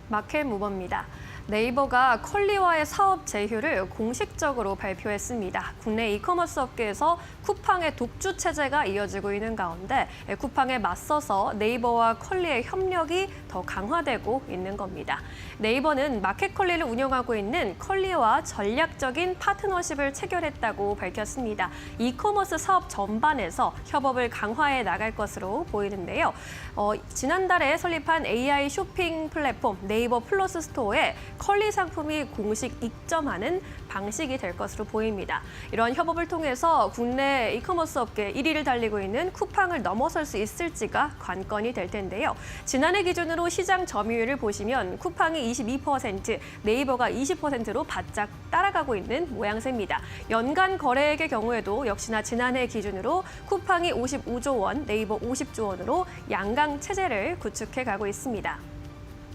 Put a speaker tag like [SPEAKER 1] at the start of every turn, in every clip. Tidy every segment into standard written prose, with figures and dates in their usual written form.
[SPEAKER 1] 마켓 무버입니다. 네이버가 컬리와의 사업 제휴를 공식적으로 발표했습니다. 국내 이커머스 업계에서 쿠팡의 독주 체제가 이어지고 있는 가운데 쿠팡에 맞서서 네이버와 컬리의 협력이 더 강화되고 있는 겁니다. 네이버는 마켓컬리를 운영하고 있는 컬리와 전략적인 파트너십을 체결했다고 밝혔습니다. 이커머스 사업 전반에서 협업을 강화해 나갈 것으로 보이는데요. 지난달에 설립한 AI 쇼핑 플랫폼 네이버 플러스 스토어에 컬리 상품이 공식 입점하는 방식이 될 것으로 보입니다. 이런 협업을 통해서 국내 이커머스 업계 1위를 달리고 있는 쿠팡을 넘어설 수 있을지가 관건이 될 텐데요. 지난해 기준으로 시장 점유율을 보시면 쿠팡이 22%, 네이버가 20%로 바짝 따라가고 있는 모양새입니다. 연간 거래액의 경우에도 역시나 지난해 기준으로 쿠팡이 55조 원, 네이버 50조 원으로 양강 체제를 구축해 가고 있습니다.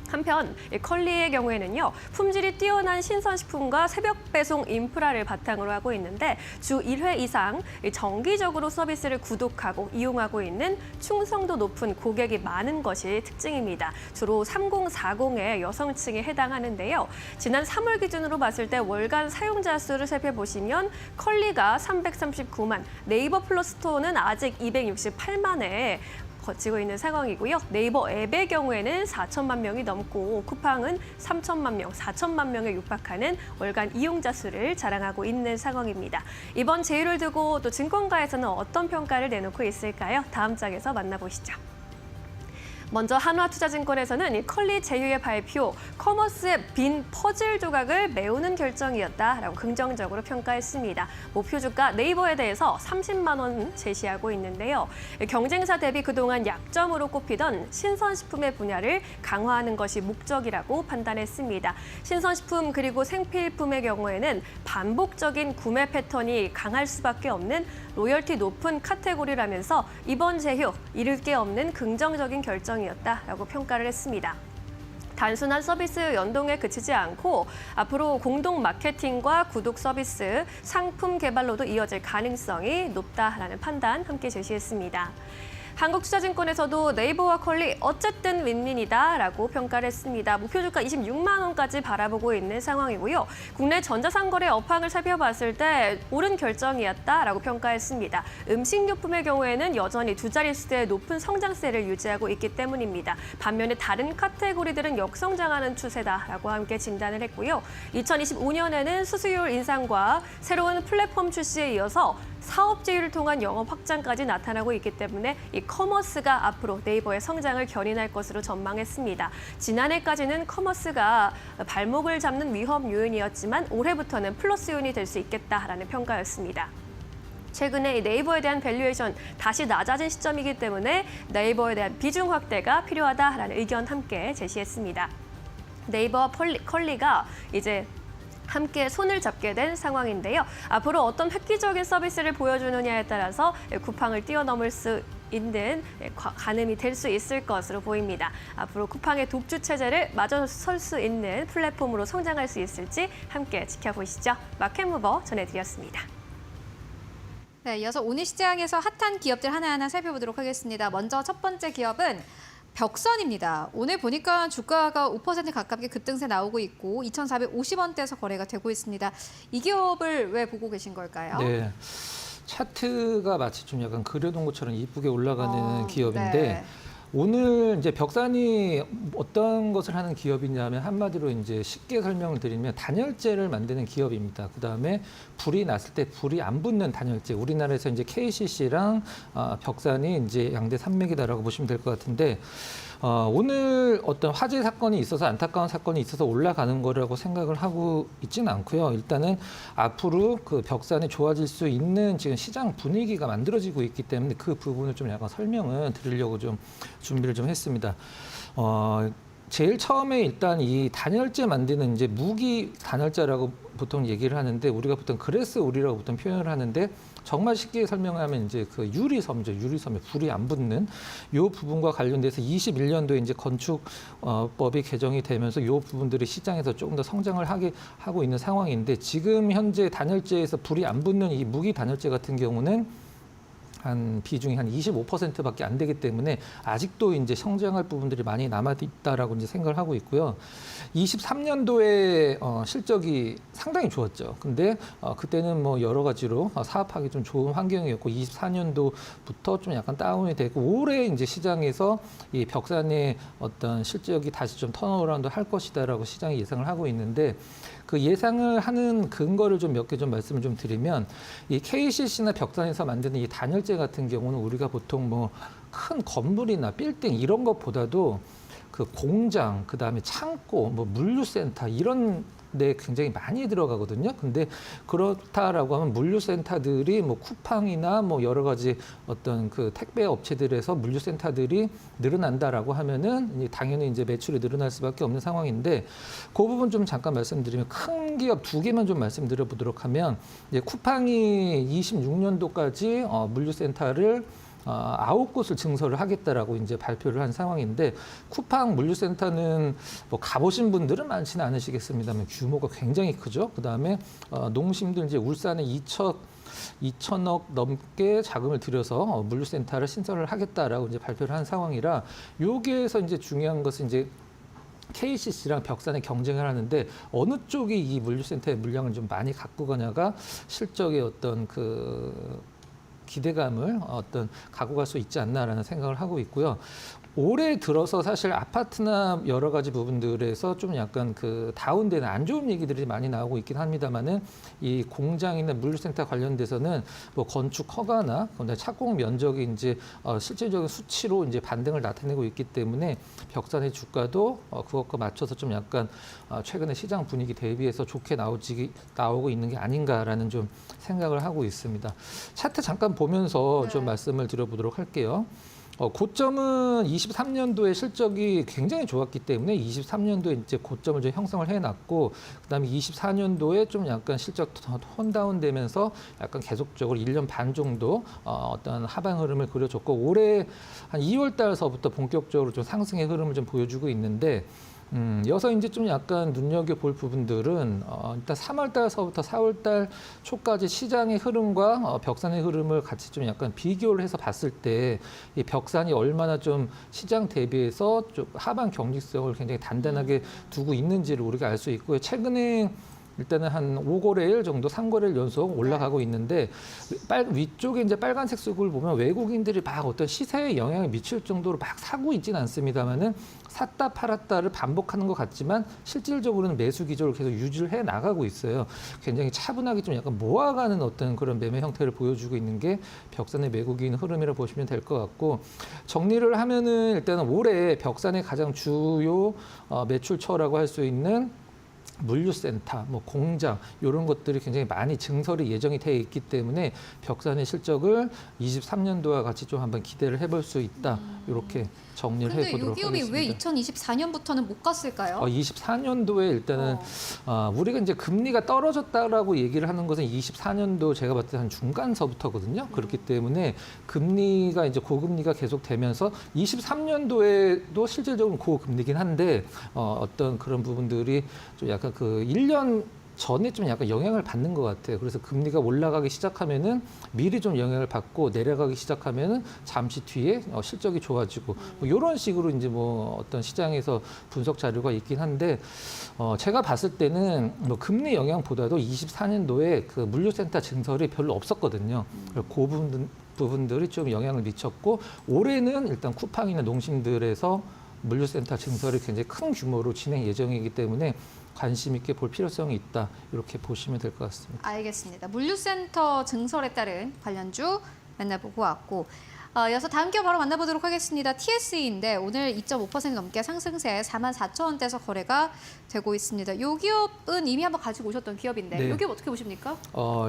[SPEAKER 1] 한편 컬리의 경우에는요, 품질이 뛰어난 신선식품과 새벽 배송 인프라를 바탕으로 하고 있는데 주 1회 이상 정기적으로 서비스를 구독하고 이용하고 있는 충성도 높은 고객이 많은 것이 특징입니다. 주로 3040의 여성층에 해당하는데요. 지난 3월 기준으로 봤을 때 월간 사용자 수를 살펴보시면 컬리가 339만, 네이버 플러스 스토어는 아직 268만에 거치고 있는 상황이고요. 네이버 앱의 경우에는 4천만 명이 넘고 쿠팡은 3천만 명, 4천만 명에 육박하는 월간 이용자 수를 자랑하고 있는 상황입니다. 이번 제휴를 두고 또 증권가에서는 어떤 평가를 내놓고 있을까요? 다음 장에서 만나보시죠. 먼저 한화투자증권에서는 컬리 제휴의 발표, 커머스의 빈 퍼즐 조각을 메우는 결정이었다라고 긍정적으로 평가했습니다. 목표 주가 네이버에 대해서 30만 원 제시하고 있는데요. 경쟁사 대비 그동안 약점으로 꼽히던 신선식품의 분야를 강화하는 것이 목적이라고 판단했습니다. 신선식품 그리고 생필품의 경우에는 반복적인 구매 패턴이 강할 수밖에 없는 로열티 높은 카테고리라면서 이번 제휴, 잃을 게 없는 긍정적인 결정이었다라고 평가를 했습니다. 단순한 서비스 연동에 그치지 않고 앞으로 공동 마케팅과 구독 서비스, 상품 개발로도 이어질 가능성이 높다라는 판단 함께 제시했습니다. 한국투자증권에서도 네이버와 컬리 어쨌든 윈윈이다라고 평가를 했습니다. 목표 주가 26만 원까지 바라보고 있는 상황이고요. 국내 전자상거래 업황을 살펴봤을 때 옳은 결정이었다라고 평가했습니다. 음식료품의 경우에는 여전히 두 자릿수의 높은 성장세를 유지하고 있기 때문입니다. 반면에 다른 카테고리들은 역성장하는 추세다라고 함께 진단을 했고요. 2025년에는 수수료율 인상과 새로운 플랫폼 출시에 이어서 사업 제휴를 통한 영업 확장까지 나타나고 있기 때문에 이 커머스가 앞으로 네이버의 성장을 견인할 것으로 전망했습니다. 지난해까지는 커머스가 발목을 잡는 위험 요인이었지만 올해부터는 플러스 요인이 될 수 있겠다라는 평가였습니다. 최근에 이 네이버에 대한 밸류에이션 다시 낮아진 시점이기 때문에 네이버에 대한 비중 확대가 필요하다라는 의견 함께 제시했습니다. 네이버와 컬리가 이제 함께 손을 잡게 된 상황인데요. 앞으로 어떤 획기적인 서비스를 보여주느냐에 따라서 쿠팡을 뛰어넘을 수 있는 가늠이 될 수 있을 것으로 보입니다. 앞으로 쿠팡의 독주 체제를 맞아설 수 있는 플랫폼으로 성장할 수 있을지 함께 지켜보시죠. 마켓무버 전해드렸습니다.
[SPEAKER 2] 네, 이어서 오늘 시장에서 핫한 기업들 하나하나 살펴보도록 하겠습니다. 먼저 첫 번째 기업은 벽선입니다. 오늘 보니까 주가가 5% 가깝게 급등세 나오고 있고 2,450원대에서 거래가 되고 있습니다. 이 기업을 왜 보고 계신 걸까요?
[SPEAKER 3] 네, 차트가 마치 좀 약간 그려놓은 것처럼 이쁘게 올라가는 기업인데
[SPEAKER 2] 네.
[SPEAKER 3] 오늘 이제 벽산이 어떤 것을 하는 기업이냐면 한마디로 이제 쉽게 설명을 드리면 단열재를 만드는 기업입니다. 그다음에 불이 났을 때 불이 안 붙는 단열재. 우리나라에서 이제 KCC랑 벽산이 이제 양대 산맥이다라고 보시면 될 것 같은데 오늘 어떤 화재 사건이 있어서 안타까운 사건이 있어서 올라가는 거라고 생각을 하고 있지는 않고요. 일단은 앞으로 그 벽산이 좋아질 수 있는 지금 시장 분위기가 만들어지고 있기 때문에 그 부분을 좀 약간 설명을 드리려고 좀 준비를 좀 했습니다. 제일 처음에 일단 이 단열재 만드는 이제 무기 단열재라고 보통 얘기를 하는데 우리가 보통 그레스 울이라고 보통 표현을 하는데 정말 쉽게 설명하면 이제 그 유리섬이죠. 유리섬에 불이 안 붙는 요 부분과 관련돼서 21년도에 이제 건축법이 개정이 되면서 요 부분들이 시장에서 조금 더 성장을 하고 있는 상황인데 지금 현재 단열재에서 불이 안 붙는 이 무기 단열재 같은 경우는 한 비중이 한 25%밖에 안 되기 때문에 아직도 이제 성장할 부분들이 많이 남아 있다라고 이제 생각을 하고 있고요. 23년도에 실적이 상당히 좋았죠. 근데 그때는 뭐 여러 가지로 사업하기 좀 좋은 환경이었고 24년도부터 좀 약간 다운이 되고 올해 이제 시장에서 이 벽산의 어떤 실적이 다시 좀 턴어라운드 할 것이다라고 시장이 예상을 하고 있는데 그 예상을 하는 근거를 좀 몇 개 좀 말씀을 좀 드리면 이 KCC나 벽산에서 만드는 이 단열재 같은 경우는 우리가 보통 뭐 큰 건물이나 빌딩 이런 것보다도 그 공장, 그다음에 창고, 뭐 물류센터 이런 데 굉장히 많이 들어가거든요. 근데 그렇다라고 하면 물류센터들이 뭐 쿠팡이나 뭐 여러 가지 어떤 그 택배 업체들에서 물류센터들이 늘어난다라고 하면은 당연히 이제 매출이 늘어날 수밖에 없는 상황인데 그 부분 좀 잠깐 말씀드리면 큰 기업 두 개만 좀 말씀드려 보도록 하면 이제 쿠팡이 26년도까지 물류센터를 9곳을 증설을 하겠다라고 이제 발표를 한 상황인데 쿠팡 물류센터는 뭐 가보신 분들은 많지는 않으시겠습니다만 규모가 굉장히 크죠. 그다음에 농심도 이제 울산에 2천억 넘게 자금을 들여서 물류센터를 신설을 하겠다라고 이제 발표를 한 상황이라 여기에서 이제 중요한 것은 이제 KCC랑 벽산의 경쟁을 하는데 어느 쪽이 이 물류센터의 물량을 좀 많이 갖고 가냐가 실적의 어떤 그 기대감을 어떤 갖고 갈 수 있지 않나라는 생각을 하고 있고요. 올해 들어서 사실 아파트나 여러 가지 부분들에서 좀 약간 그 다운되는 안 좋은 얘기들이 많이 나오고 있긴 합니다만은 이 공장이나 물류센터 관련돼서는 뭐 건축 허가나 착공 면적이 이제 실질적인 수치로 이제 반등을 나타내고 있기 때문에 벽산의 주가도 그것과 맞춰서 좀 약간 최근에 시장 분위기 대비해서 좋게 나오고 있는 게 아닌가라는 좀 생각을 하고 있습니다. 차트 잠깐 보면서 좀 말씀을 드려보도록 할게요. 고점은 23년도에 실적이 굉장히 좋았기 때문에 23년도에 이제 고점을 좀 형성을 해놨고 그다음에 24년도에 좀 약간 실적 톤다운 되면서 약간 계속적으로 1년 반 정도 어떤 하방 흐름을 그려줬고 올해 한 2월 달서부터 본격적으로 좀 상승의 흐름을 좀 보여주고 있는데 여기서 이제 좀 약간 눈여겨볼 부분들은 일단 3월 달서부터 4월 달 초까지 시장의 흐름과 벽산의 흐름을 같이 좀 약간 비교를 해서 봤을 때 이 벽산이 얼마나 좀 시장 대비해서 좀 하방 경직성을 굉장히 단단하게 두고 있는지를 우리가 알 수 있고요. 최근에 일단은 한 5거래일 정도 3거래일 연속 올라가고 있는데 위쪽에 이제 빨간색 속을 보면 외국인들이 막 어떤 시세에 영향을 미칠 정도로 막 사고 있지는 않습니다만은 샀다 팔았다를 반복하는 것 같지만 실질적으로는 매수 기조를 계속 유지를 해 나가고 있어요. 굉장히 차분하게 좀 약간 모아가는 어떤 그런 매매 형태를 보여주고 있는 게 벽산의 외국인 흐름이라 보시면 될 것 같고 정리를 하면은 일단은 올해 벽산의 가장 주요 매출처라고 할 수 있는 물류센터, 뭐 공장 이런 것들이 굉장히 많이 증설이 예정이 되어 있기 때문에 벽산의 실적을 23년도와 같이 좀 한번 기대를 해볼 수 있다. 이렇게 정리를 해보도록
[SPEAKER 2] 하겠습니다.
[SPEAKER 3] 하겠습니다.
[SPEAKER 2] 근데 이 기업이 왜 2024년부터는 못 갔을까요?
[SPEAKER 3] 24년도에 일단은 우리가 이제 금리가 떨어졌다라고 얘기를 하는 것은 24년도 제가 봤을 때 한 중간서부터거든요. 그렇기 때문에 금리가 이제 고금리가 계속 되면서 23년도에도 실질적으로 고금리긴 한데 어떤 그런 부분들이 좀 약간 그 1년 전에 좀 약간 영향을 받는 것 같아요. 그래서 금리가 올라가기 시작하면은 미리 좀 영향을 받고 내려가기 시작하면은 잠시 뒤에 실적이 좋아지고 뭐 이런 식으로 이제 뭐 어떤 시장에서 분석 자료가 있긴 한데 제가 봤을 때는 뭐 금리 영향보다도 24년도에 그 물류센터 증설이 별로 없었거든요. 그 부분들이 좀 영향을 미쳤고 올해는 일단 쿠팡이나 농심들에서 물류센터 증설이 굉장히 큰 규모로 진행 예정이기 때문에 관심 있게 볼 필요성이 있다. 이렇게 보시면 될 것 같습니다.
[SPEAKER 2] 알겠습니다. 물류센터 증설에 따른 관련주 만나보고 왔고 이어서 다음 기업 바로 만나보도록 하겠습니다. TSE인데 오늘 2.5% 넘게 상승세 44,000원대에서 거래가 되고 있습니다. 이 기업은 이미 한번 가지고 오셨던 기업인데
[SPEAKER 3] 네.
[SPEAKER 2] 이 기업 어떻게 보십니까?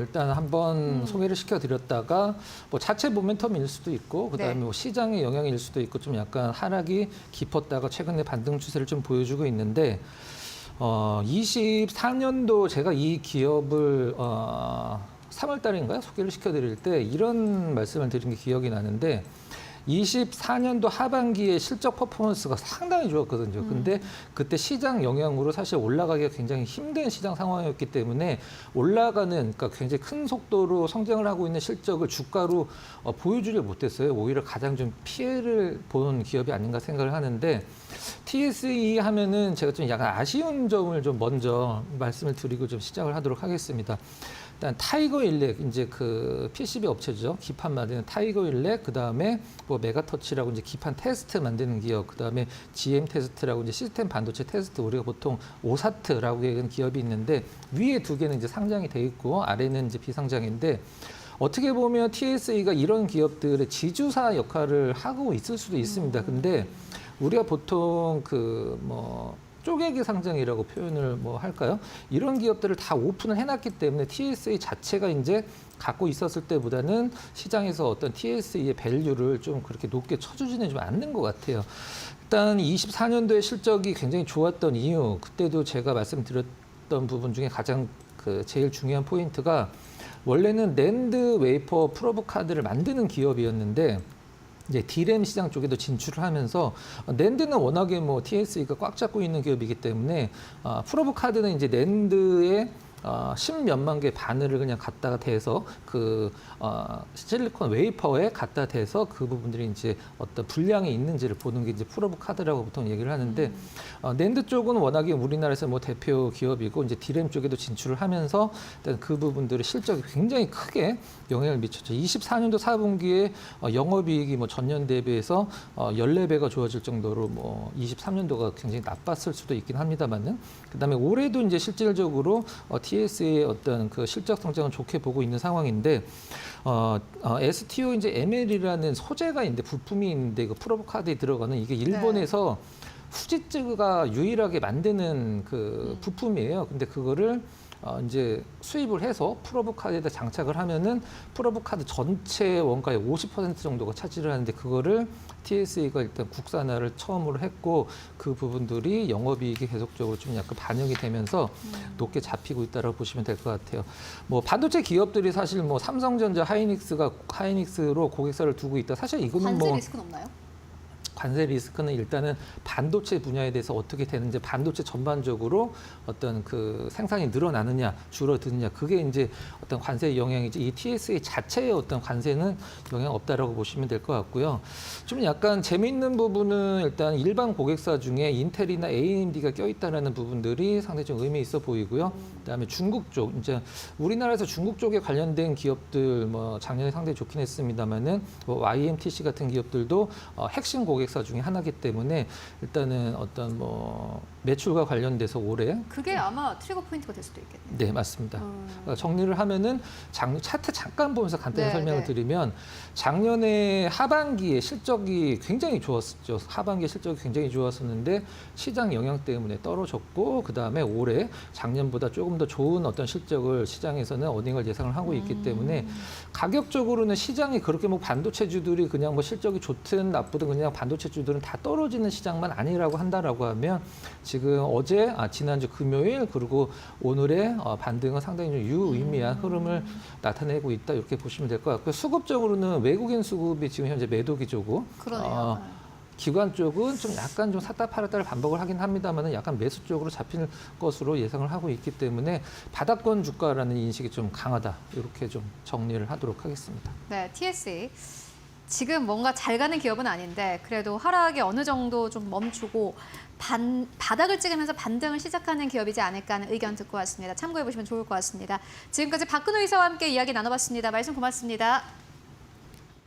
[SPEAKER 3] 일단 한번 소개를 시켜드렸다가 뭐 자체 모멘텀일 수도 있고 그다음에
[SPEAKER 2] 네.
[SPEAKER 3] 뭐 시장의 영향일 수도 있고 좀 약간 하락이 깊었다가 최근에 반등 추세를 좀 보여주고 있는데 24년도 제가 이 기업을 3월 달인가요? 소개를 시켜드릴 때 이런 말씀을 드린 게 기억이 나는데 24년도 하반기에 실적 퍼포먼스가 상당히 좋았거든요. 근데 그때 시장 영향으로 사실 올라가기가 굉장히 힘든 시장 상황이었기 때문에 올라가는, 그러니까 굉장히 큰 속도로 성장을 하고 있는 실적을 주가로 보여주지 못했어요. 오히려 가장 좀 피해를 보는 기업이 아닌가 생각을 하는데, TSE 하면은 제가 좀 약간 아쉬운 점을 좀 먼저 말씀을 드리고 좀 시작을 하도록 하겠습니다. 일단 타이거 일렉, 이제 그 PCB 업체죠. 기판 만드는 타이거 일렉, 그 다음에 뭐 메가터치라고 이제 기판 테스트 만드는 기업, 그 다음에 GM 테스트라고 이제 시스템 반도체 테스트, 우리가 보통 오사트라고 얘기하는 기업이 있는데, 위에 두 개는 이제 상장이 돼 있고 아래는 이제 비상장인데, 어떻게 보면 TSE가 이런 기업들의 지주사 역할을 하고 있을 수도 있습니다. 근데 우리가 보통 그 뭐 쪼개기 상장이라고 표현을 뭐 할까요? 이런 기업들을 다 오픈을 해놨기 때문에 TSE 자체가 이제 갖고 있었을 때보다는 시장에서 어떤 TSE의 밸류를 좀 그렇게 높게 쳐주지는 좀 않는 것 같아요. 일단 24년도에 실적이 굉장히 좋았던 이유, 그때도 제가 말씀드렸던 부분 중에 가장 그 제일 중요한 포인트가, 원래는 낸드 웨이퍼 프로브 카드를 만드는 기업이었는데, 이제 D램 시장 쪽에도 진출을 하면서, 낸드는 워낙에 뭐 TSE가 꽉 잡고 있는 기업이기 때문에 프로브 카드는 이제 낸드의 10몇만 개 바늘을 그냥 갖다가 대서 그 실리콘 웨이퍼에 갖다 대서 그 부분들이 이제 어떤 분량이 있는지를 보는 게 이제 프로브 카드라고 보통 얘기를 하는데, 낸드 쪽은 워낙에 우리나라에서 뭐 대표 기업이고, 이제 D램 쪽에도 진출을 하면서 일단 그 부분들의 실적이 굉장히 크게 영향을 미쳤죠. 24년도 4분기에 영업이익이 뭐 전년 대비해서 14배가 좋아질 정도로 뭐 23년도가 굉장히 나빴을 수도 있긴 합니다만은, 그다음에 올해도 이제 실질적으로 TS의 어떤 그 실적 성장은 좋게 보고 있는 상황인데, STO 이제 ML이라는 소재가 있는데, 부품이 있는데, 그 프로브 카드에 들어가는 이게 일본에서 후지츠가 유일하게 만드는 그 부품이에요. 근데 그거를 이제 수입을 해서 프로브 카드에다 장착을 하면은 프로브 카드 전체 원가의 50% 정도가 차지를 하는데, 그거를 TSE가 일단 국산화를 처음으로 했고, 그 부분들이 영업이익이 계속적으로 좀 약간 반영이 되면서 높게 잡히고 있다고 보시면 될 것 같아요. 뭐 반도체 기업들이 사실 뭐 삼성전자, 하이닉스로 고객사를 두고 있다. 사실 이거는
[SPEAKER 2] 관세
[SPEAKER 3] 뭐
[SPEAKER 2] 리스크는 없나요?
[SPEAKER 3] 관세 리스크는 일단은 반도체 분야에 대해서 어떻게 되는지, 반도체 전반적으로 어떤 그 생산이 늘어나느냐 줄어드느냐, 그게 이제 어떤 관세의 영향이지, 이 TSE 자체의 어떤 관세는 영향 없다라고 보시면 될 것 같고요. 좀 약간 재미있는 부분은 일단 일반 고객사 중에 인텔이나 AMD가 껴있다라는 부분들이 상당히 좀 의미 있어 보이고요. 그다음에 중국 쪽, 이제 우리나라에서 중국 쪽에 관련된 기업들 뭐 작년에 상당히 좋긴 했습니다만은, 뭐 YMTC 같은 기업들도 핵심 고객사 중에 하나이기 때문에 일단은 어떤 뭐 매출과 관련돼서 올해,
[SPEAKER 2] 그게 아마 트리거 포인트가 될 수도 있겠네요.
[SPEAKER 3] 네, 맞습니다. 그러니까 정리를 하면은 차트 잠깐 보면서 간단히 설명을 드리면, 작년에 하반기에 실적이 굉장히 좋았었죠. 하반기에 실적이 굉장히 좋았었는데 시장 영향 때문에 떨어졌고, 그다음에 올해 작년보다 조금 더 좋은 어떤 실적을 시장에서는 어닝을 예상을 하고 있기 때문에, 가격적으로는 시장이 그렇게 뭐 반도체주들이 그냥 뭐 실적이 좋든 나쁘든 그냥 반도체주들은 다 떨어지는 시장만 아니라고 한다라고 하면, 지금 지난주 금요일 그리고 오늘의 반등은 상당히 좀 유의미한 흐름을 나타내고 있다, 이렇게 보시면 될 것 같고요. 수급적으로는 외국인 수급이 지금 현재 매도 기조고,
[SPEAKER 2] 그러네요.
[SPEAKER 3] 기관 쪽은 좀 약간 좀 샀다 팔았다를 반복을 하긴 합니다만, 약간 매수 쪽으로 잡힐 것으로 예상을 하고 있기 때문에 바닥권 주가라는 인식이 좀 강하다, 이렇게 좀 정리를 하도록 하겠습니다.
[SPEAKER 2] 네, TSE. 지금 뭔가 잘 가는 기업은 아닌데 그래도 하락이 어느 정도 좀 멈추고 바닥을 찍으면서 반등을 시작하는 기업이지 않을까 하는 의견 듣고 왔습니다. 참고해 보시면 좋을 것 같습니다. 지금까지 박근호 이사와 함께 이야기 나눠봤습니다. 말씀 고맙습니다.